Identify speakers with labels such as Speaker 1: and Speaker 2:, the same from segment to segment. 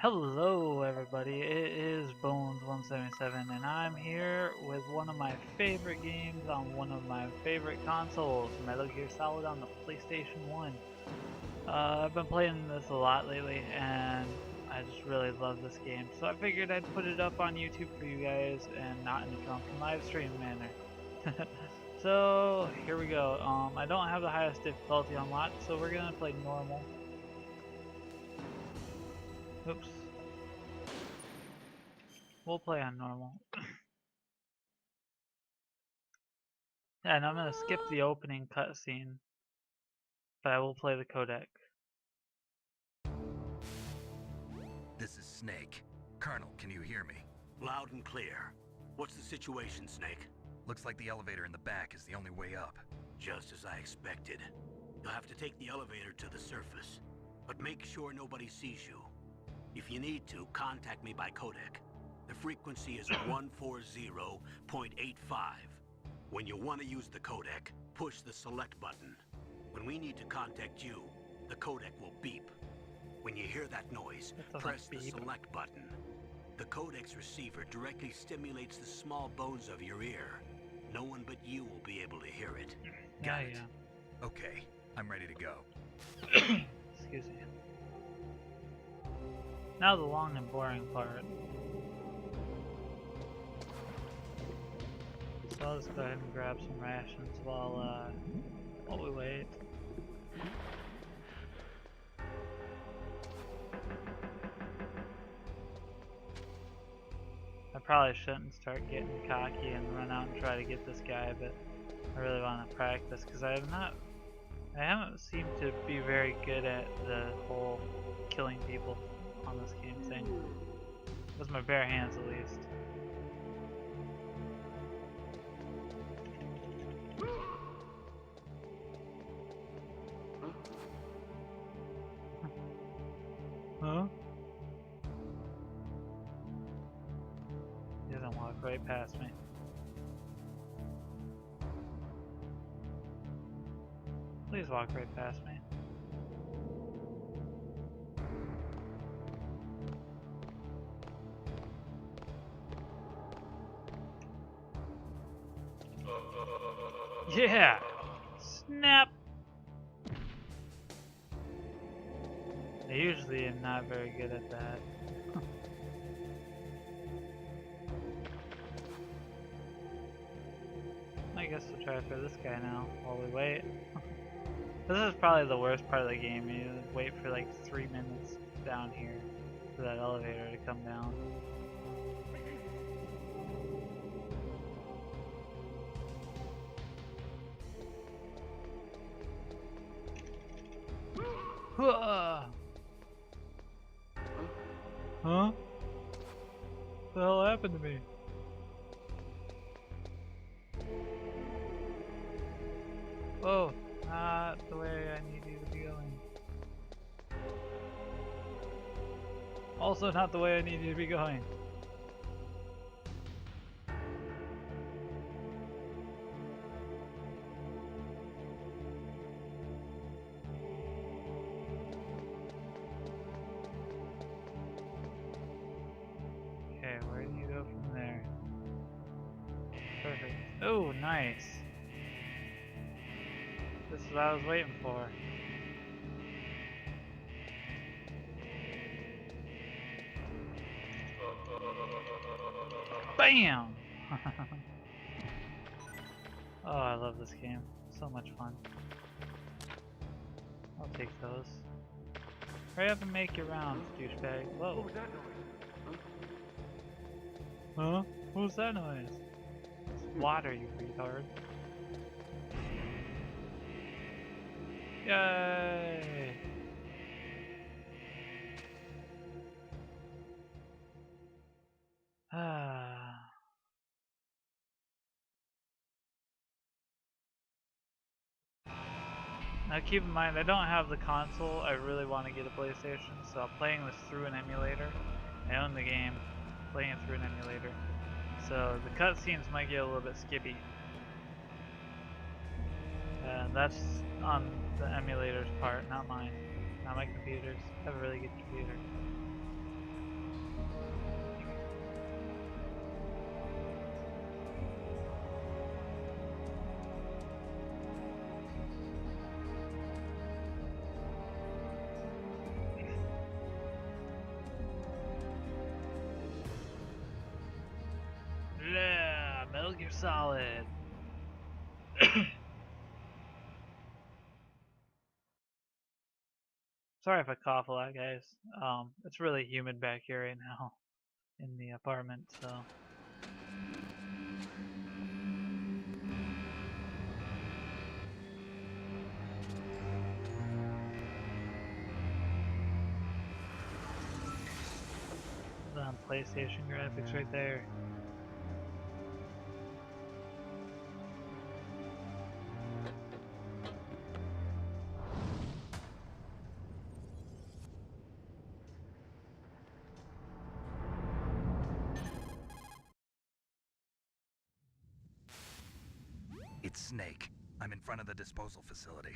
Speaker 1: Hello everybody, it is Bones177 and I'm here with one of my favorite games on one of my favorite consoles, Metal Gear Solid on the PlayStation 1. I've been playing this a lot lately and I just really love this game, so I figured I'd put it up on YouTube for you guys and not in a drunken live stream manner. So here we go. I don't have the highest difficulty unlocked, so we're gonna play normal. Oops. We'll play on normal. And I'm gonna skip the opening cutscene, but I will play the codec.
Speaker 2: This is Snake. Colonel, can you hear me?
Speaker 3: Loud and clear. What's the situation, Snake?
Speaker 2: Looks like the elevator in the back is the only way up.
Speaker 3: Just as I expected. You'll have to take the elevator to the surface, but make sure nobody sees you. If you need to, contact me by codec. The frequency is 140.85. When you want to use the codec, push the select button. When we need to contact you, the codec will beep. When you hear that noise, press the select button. The codec's receiver directly stimulates the small bones of your ear. No one but you will be able to hear it. Got it?
Speaker 2: Okay, I'm ready to go.
Speaker 1: Excuse me. Now the long and boring part. So I'll just go ahead and grab some rations while we wait. I probably shouldn't start getting cocky and run out and try to get this guy, but I really want to practice because I haven't seemed to be very good at the whole killing people on this game thing. With my bare hands at least. Huh? He doesn't walk right past me. Please walk right past me. Yeah! Snap! I usually am not very good at that. I guess we'll try for this guy now while we wait. This is probably the worst part of the game. You wait for like 3 minutes down here for that elevator to come down. Huh? What the hell happened to me? Oh, not the way I need you to be going. Also not the way I need you to be going. Okay, where do you go from there? Perfect. Oh, nice. This is what I was waiting for. BAM! Oh, I love this game. So much fun. I'll take those. Hurry up and make your rounds, douchebag. Whoa.
Speaker 4: What was that noise?
Speaker 1: Huh? What was that noise? It's water, you retard. Yay! Now keep in mind, I don't have the console. I really want to get a PlayStation, so I'm playing this through an emulator. I own the game, playing it through an emulator. So the cutscenes might get a little bit skippy. And that's on the emulator's part, not mine. Not my computer's. I have a really good computer. Solid. Sorry if I cough a lot, guys. It's really humid back here right now in the apartment, so. The PlayStation graphics right there.
Speaker 2: It's Snake. I'm in front of the disposal facility.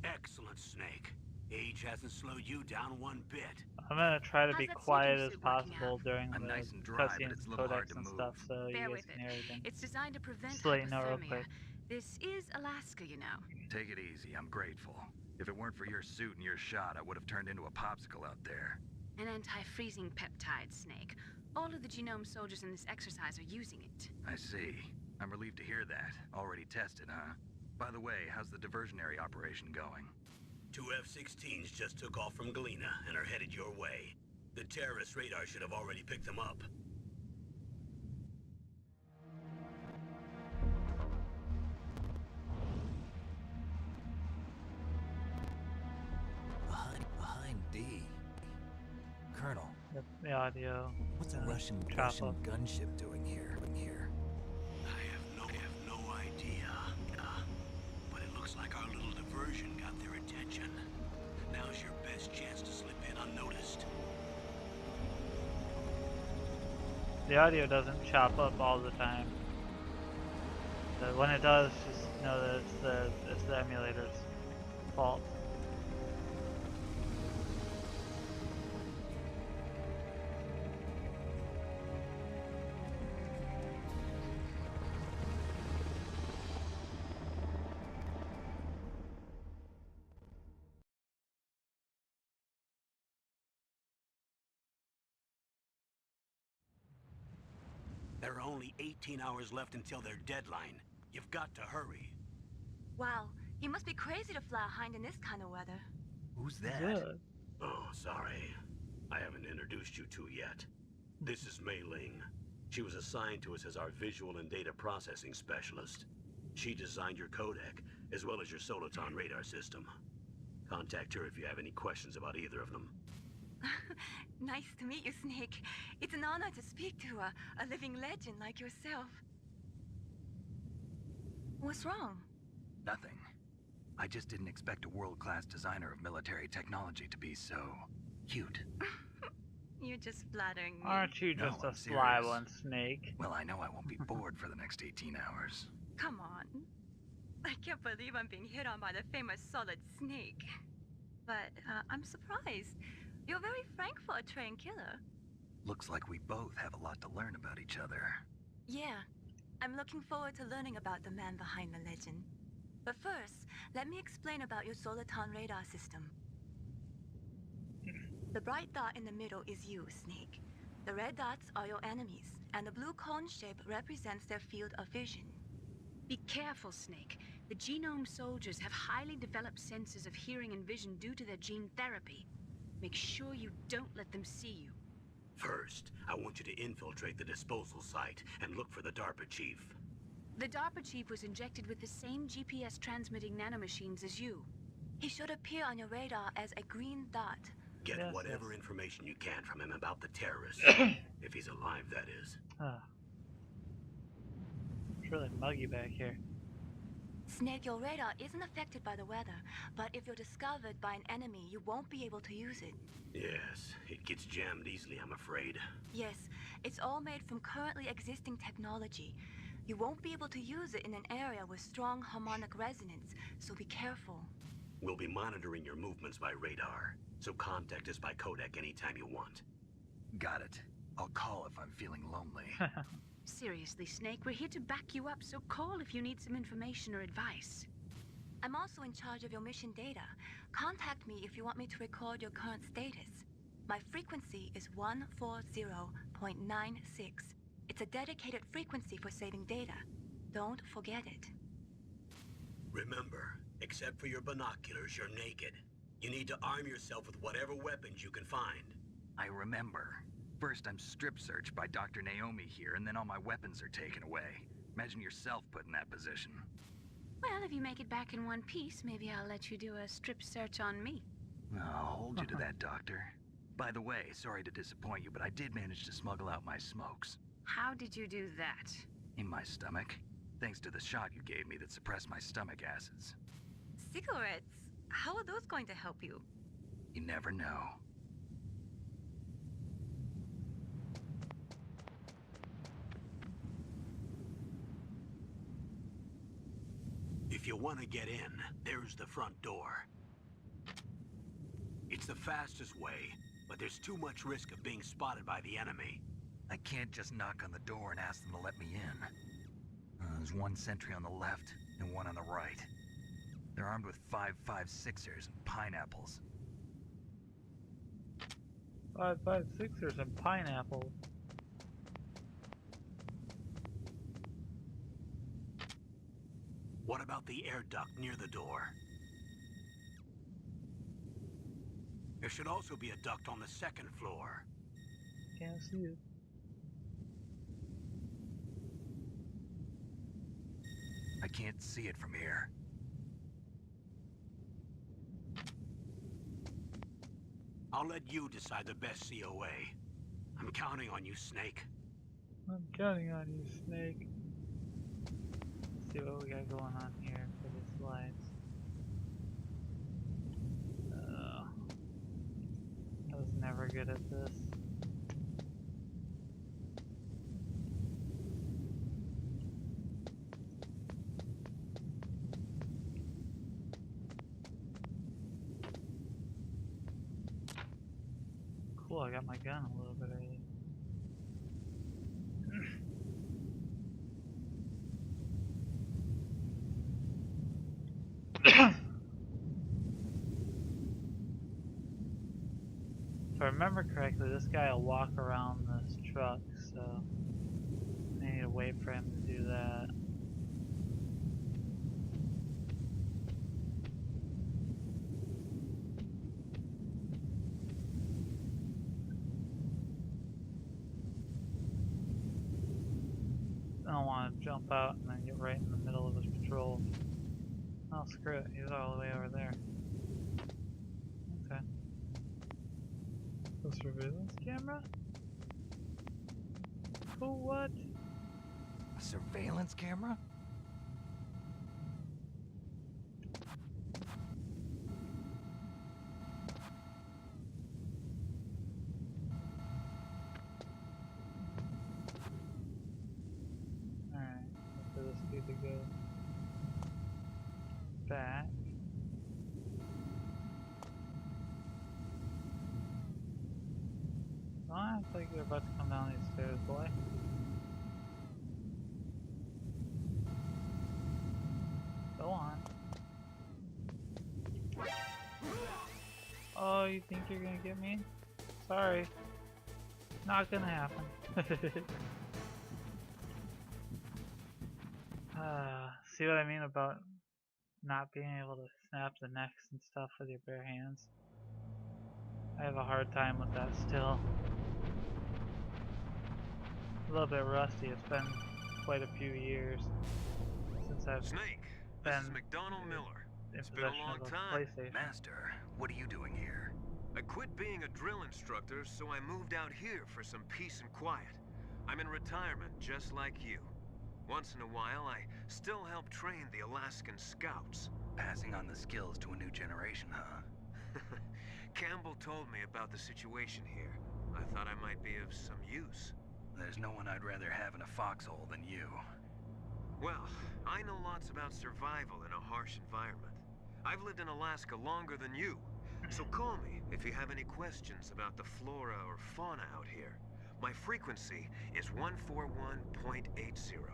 Speaker 3: Excellent, Snake. Age hasn't slowed you down one bit.
Speaker 1: I'm gonna try to
Speaker 4: How's
Speaker 1: be
Speaker 4: that
Speaker 1: quiet
Speaker 4: sneaking
Speaker 1: as
Speaker 4: suit working
Speaker 1: possible
Speaker 4: out?
Speaker 1: during
Speaker 2: I'm
Speaker 1: the
Speaker 2: nice and dry, but
Speaker 1: cutscenes
Speaker 2: it's a
Speaker 1: and
Speaker 2: little hard
Speaker 1: codecs
Speaker 2: to
Speaker 1: and
Speaker 2: move.
Speaker 1: stuff, so you
Speaker 4: Bear
Speaker 1: guys
Speaker 4: with
Speaker 1: can
Speaker 4: it.
Speaker 1: hear everything.
Speaker 4: It's designed to prevent
Speaker 1: Just to let you know real
Speaker 4: hypothermia.
Speaker 1: quick.
Speaker 4: This is Alaska, you know.
Speaker 2: Take it easy, I'm grateful. If it weren't for your suit and your shot, I would have turned into a popsicle out there.
Speaker 4: An anti-freezing peptide, Snake. All of the genome soldiers in this exercise are using it.
Speaker 2: I see. I'm relieved to hear that. Already tested, huh? By the way, how's the diversionary operation going?
Speaker 3: 2 F-16s just took off from Galena and are headed your way. The terrorist radar should have already picked them up.
Speaker 5: Behind D. Colonel,
Speaker 1: Yep, the audio.
Speaker 5: what's a Russian
Speaker 1: chop up.
Speaker 5: gunship doing here?
Speaker 3: I have no idea. But it looks like our little diversion got their attention. Now's your best chance to slip in unnoticed.
Speaker 1: The audio doesn't chop up all the time. But when it does, just know that it's the emulator's fault.
Speaker 3: There are only 18 hours left until their deadline. You've got to hurry.
Speaker 6: Wow, you must be crazy to fly hind in this kind of weather.
Speaker 2: Who's that?
Speaker 1: Good.
Speaker 3: Oh, sorry. I haven't introduced you to yet. This is Mei Ling. She was assigned to us as our visual and data processing specialist. She designed your codec, as well as your Soliton radar system. Contact her if you have any questions about either of them.
Speaker 6: Nice to meet you, Snake. It's an honor to speak to a living legend like yourself. What's wrong?
Speaker 2: Nothing. I just didn't expect a world-class designer of military technology to be so cute.
Speaker 6: You're just flattering me.
Speaker 1: Aren't you
Speaker 2: No,
Speaker 1: just
Speaker 2: I'm
Speaker 1: a sly
Speaker 2: serious.
Speaker 1: one, Snake?
Speaker 2: Well, I know I won't be bored for the next 18 hours.
Speaker 6: Come on. I can't believe I'm being hit on by the famous Solid Snake. But I'm surprised. You're very frank for a trained killer.
Speaker 2: Looks like we both have a lot to learn about each other.
Speaker 6: Yeah, I'm looking forward to learning about the man behind the legend. But first, let me explain about your Soliton radar system. The bright dot in the middle is you, Snake. The red dots are your enemies, and the blue cone shape represents their field of vision.
Speaker 4: Be careful, Snake. The genome soldiers have highly developed senses of hearing and vision due to their gene therapy. Make sure you don't let them see you.
Speaker 3: First, I want you to infiltrate the disposal site and look for the DARPA Chief.
Speaker 4: The DARPA Chief was injected with the same GPS-transmitting nanomachines as you.
Speaker 6: He should appear on your radar as a green dot.
Speaker 3: Get
Speaker 1: Yes,
Speaker 3: whatever
Speaker 1: yes.
Speaker 3: information you can from him about the terrorists. If he's alive, that is.
Speaker 1: It's really muggy back here.
Speaker 6: Snake, your radar isn't affected by the weather, but if you're discovered by an enemy, you won't be able to use it.
Speaker 3: Yes, it gets jammed easily, I'm afraid.
Speaker 6: Yes, it's all made from currently existing technology. You won't be able to use it in an area with strong harmonic resonance, so be careful.
Speaker 3: We'll be monitoring your movements by radar, so contact us by codec anytime you want.
Speaker 2: Got it. I'll call if I'm feeling lonely.
Speaker 4: Seriously, Snake, we're here to back you up, so call if you need some information or advice.
Speaker 6: I'm also in charge of your mission data. Contact me if you want me to record your current status. My frequency is 140.96. It's a dedicated frequency for saving data. Don't forget it.
Speaker 3: Remember, except for your binoculars, you're naked. You need to arm yourself with whatever weapons you can find.
Speaker 2: I remember. First, I'm strip searched by Dr. Naomi here, and then all my weapons are taken away. Imagine yourself put in that position.
Speaker 4: Well, if you make it back in one piece, maybe I'll let you do a strip search on me.
Speaker 2: I'll hold you to that, Doctor. By the way, sorry to disappoint you, but I did manage to smuggle out my smokes.
Speaker 4: How did you do that?
Speaker 2: In my stomach. Thanks to the shot you gave me that suppressed my stomach acids.
Speaker 6: Cigarettes? How are those going to help you?
Speaker 2: You never know.
Speaker 3: If you want to get in, there's the front door. It's the fastest way, but there's too much risk of being spotted by the enemy.
Speaker 2: I can't just knock on the door and ask them to let me in. There's one sentry on the left and one on the right. They're armed with 5.56ers and pineapples.
Speaker 1: 5.56ers and pineapples.
Speaker 3: What about the air duct near the door? There should also be a duct on the second floor.
Speaker 1: Can't see it.
Speaker 2: I can't see it from here.
Speaker 3: I'll let you decide the best COA. I'm counting on you, Snake.
Speaker 1: I'm counting on you, Snake. Let's see what we got going on here for the slides. I was never good at this. Cool, I got my gun a little bit early. If I remember correctly, this guy will walk around this truck, so I need to wait for him to do that. I don't want to jump out and then get right in the middle of his patrol. Oh, screw it, he's all the way over there. Okay. A surveillance camera? Oh, what?
Speaker 2: A surveillance camera?
Speaker 1: Alright, wait for this dude to go back. Don't act like you're about to come down these stairs, boy. Go on. Oh, you think you're gonna get me? Sorry. Not gonna happen. See what I mean about not being able to snap the necks and stuff with your bare hands? I have a hard time with that still. A little bit rusty. It's been quite a few years since I've
Speaker 7: Snake, this is McDonald Miller.
Speaker 1: in
Speaker 7: It's been a
Speaker 1: possession
Speaker 7: long
Speaker 1: of a
Speaker 7: time.
Speaker 1: PlayStation.
Speaker 2: Master, what are you doing here?
Speaker 7: I quit being a drill instructor, so I moved out here for some peace and quiet. I'm in retirement, just like you. Once in a while, I still help train the Alaskan Scouts.
Speaker 2: Passing on the skills to a new generation, huh?
Speaker 7: Campbell told me about the situation here. I thought I might be of some use.
Speaker 2: There's no one I'd rather have in a foxhole than you.
Speaker 7: Well, I know lots about survival in a harsh environment. I've lived in Alaska longer than you, so call me if you have any questions about the flora or fauna out here. My frequency is 141.80.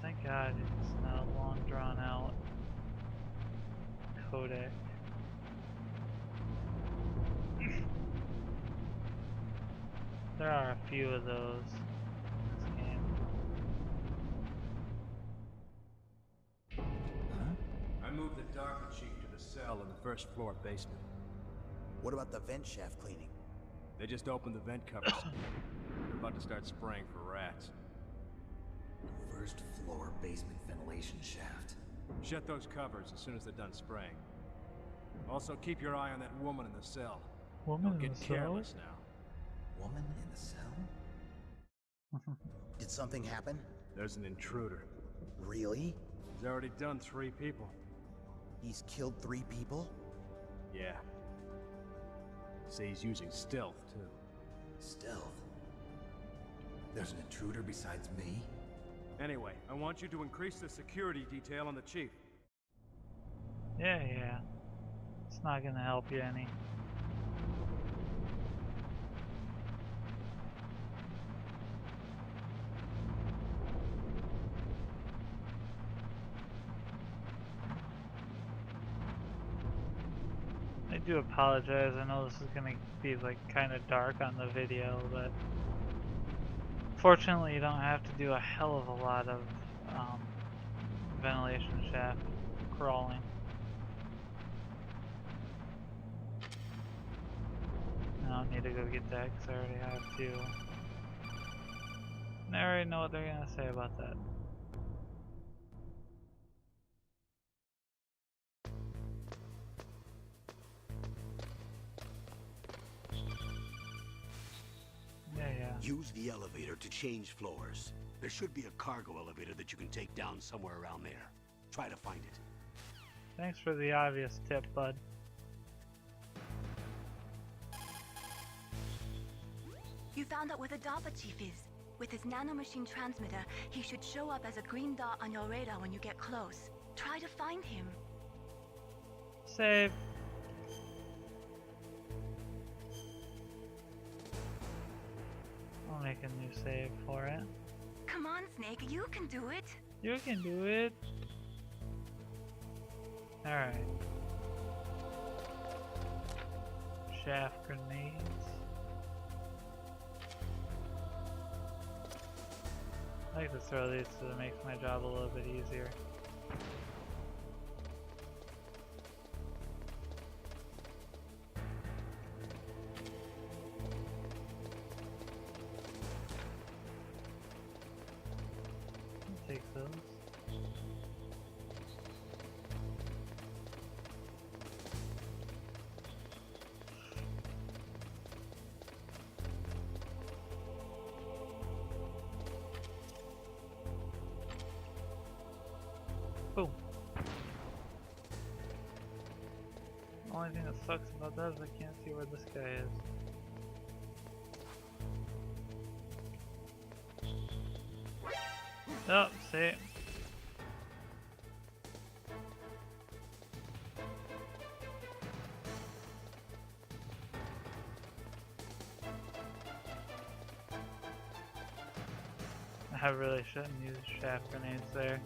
Speaker 1: Thank God it's not a long drawn out codec. There are a few of those in this game.
Speaker 8: cell in the first floor basement.
Speaker 9: What about the vent shaft cleaning?
Speaker 8: They just opened the vent covers. They're about to start spraying for rats.
Speaker 5: First floor basement ventilation shaft.
Speaker 8: Shut those covers as soon as they're done spraying. Also, keep your eye on that woman in the cell.
Speaker 1: Woman
Speaker 8: Don't
Speaker 1: in
Speaker 8: get
Speaker 1: the cell?
Speaker 8: careless now.
Speaker 5: Woman in the cell?
Speaker 9: Did something happen?
Speaker 8: There's an intruder.
Speaker 9: Really?
Speaker 8: He's already done 3 people.
Speaker 9: He's killed 3 people?
Speaker 8: Yeah. Say he's using stealth, too.
Speaker 5: Stealth? There's an intruder besides me?
Speaker 8: Anyway, I want you to increase the security detail on the chief.
Speaker 1: Yeah. It's not gonna help you any. I do apologize. I know this is gonna be like kind of dark on the video, but fortunately you don't have to do a hell of a lot of ventilation shaft crawling. I don't need to go get that because I already have to. And I already know what they're gonna say about that. Yeah.
Speaker 3: Use the elevator to change floors. There should be a cargo elevator that you can take down somewhere around there. Try to find it.
Speaker 1: Thanks for the obvious tip, bud.
Speaker 6: You found out where the DARPA Chief is. With his nanomachine transmitter, he should show up as a green dot on your radar when you get close. Try to find him.
Speaker 1: Save. I'll make a new save for it.
Speaker 6: Come on, Snake, you can do it.
Speaker 1: You can do it. Alright. Shaft grenades. I like to throw these so it makes my job a little bit easier. I'll take those. Boom. The only thing that sucks about that is I can't see where this guy is. Oh, see? I really shouldn't use shaft grenades there.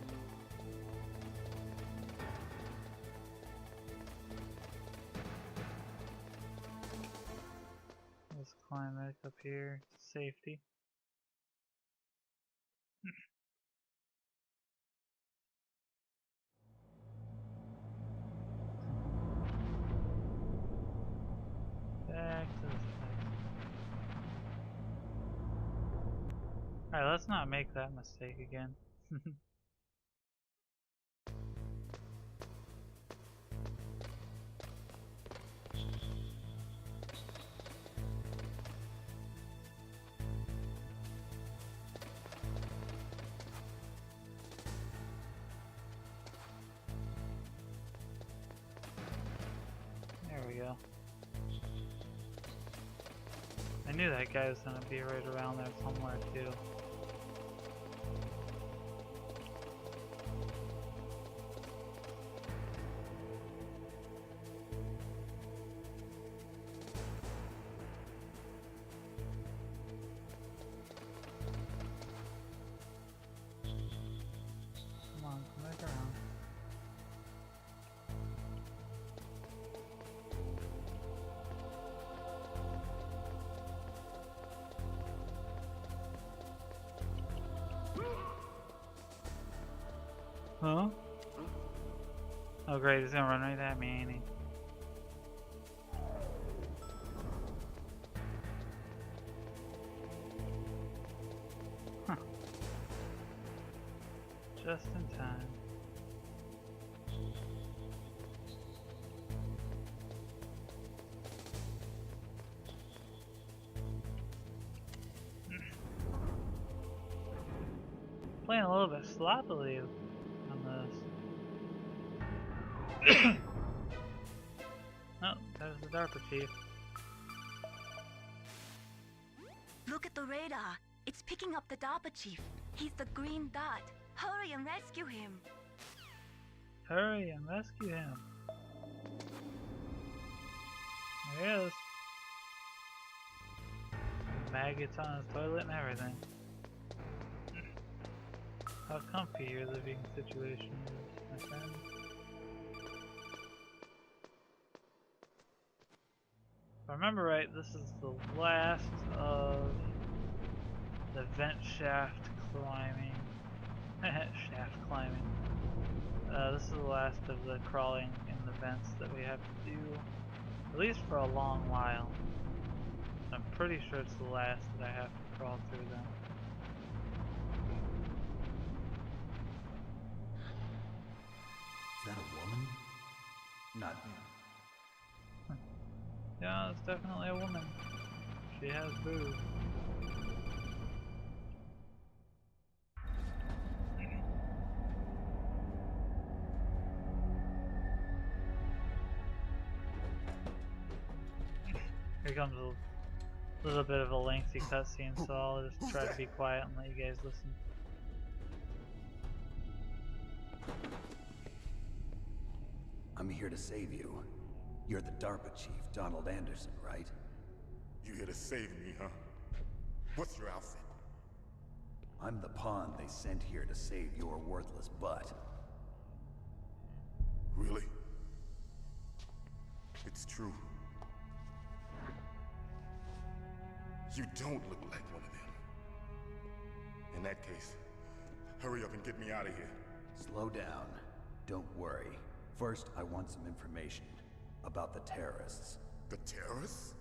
Speaker 1: Let's climb back up here to safety. Back to this place. Alright, let's not make that mistake again. There we go. I knew that guy was gonna be right around there somewhere too. Come on, come back around. Huh? Oh great, he's gonna run right at me, ain't he? Huh. Just in time. Playing a little bit sloppily on this. Oh, there's the DARPA Chief.
Speaker 6: Look at the radar. It's picking up the DARPA Chief. He's the green dot. Hurry and rescue him.
Speaker 1: Hurry and rescue him. There he is. Maggots on his toilet and everything. How comfy your living situation is, my friend. If I remember right, this is the last of the vent shaft climbing. Shaft climbing. This is the last of the crawling in the vents that we have to do, at least for a long while. I'm pretty sure it's the last that I have to crawl through them.
Speaker 5: Is that a woman? Not
Speaker 1: Yeah, it's definitely a woman. She has boobs. Here comes a little bit of a lengthy cutscene, so I'll just try to be quiet and let you guys listen.
Speaker 5: I'm here to save you. You're the DARPA Chief, Donald Anderson, right?
Speaker 10: You here to save me, huh? What's your outfit?
Speaker 5: I'm the pawn they sent here to save your worthless butt.
Speaker 10: Really? It's true. You don't look like one of them. In that case, hurry up and get me out of here.
Speaker 5: Slow down. Don't worry. First, I want some information about the terrorists.
Speaker 10: The terrorists?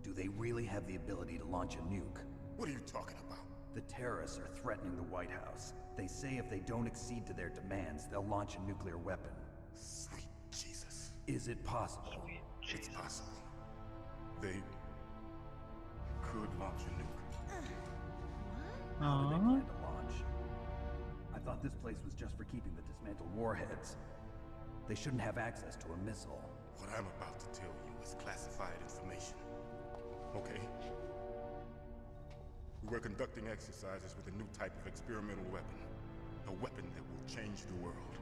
Speaker 5: Do they really have the ability to launch a nuke?
Speaker 10: What are you talking about?
Speaker 5: The terrorists are threatening the White House. They say if they don't accede to their demands, they'll launch a nuclear weapon.
Speaker 10: Sweet Jesus.
Speaker 5: Is it possible?
Speaker 10: It's possible. They could launch a nuke.
Speaker 5: How do they plan to launch? I thought this place was just for keeping the dismantled warheads. They shouldn't have access to a missile.
Speaker 10: What I'm about to tell you is classified information. Okay? We were conducting exercises with a new type of experimental weapon. A weapon that will change the world.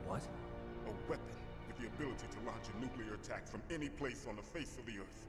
Speaker 5: What?
Speaker 10: A weapon with the ability to launch a nuclear attack from any place on the face of the Earth.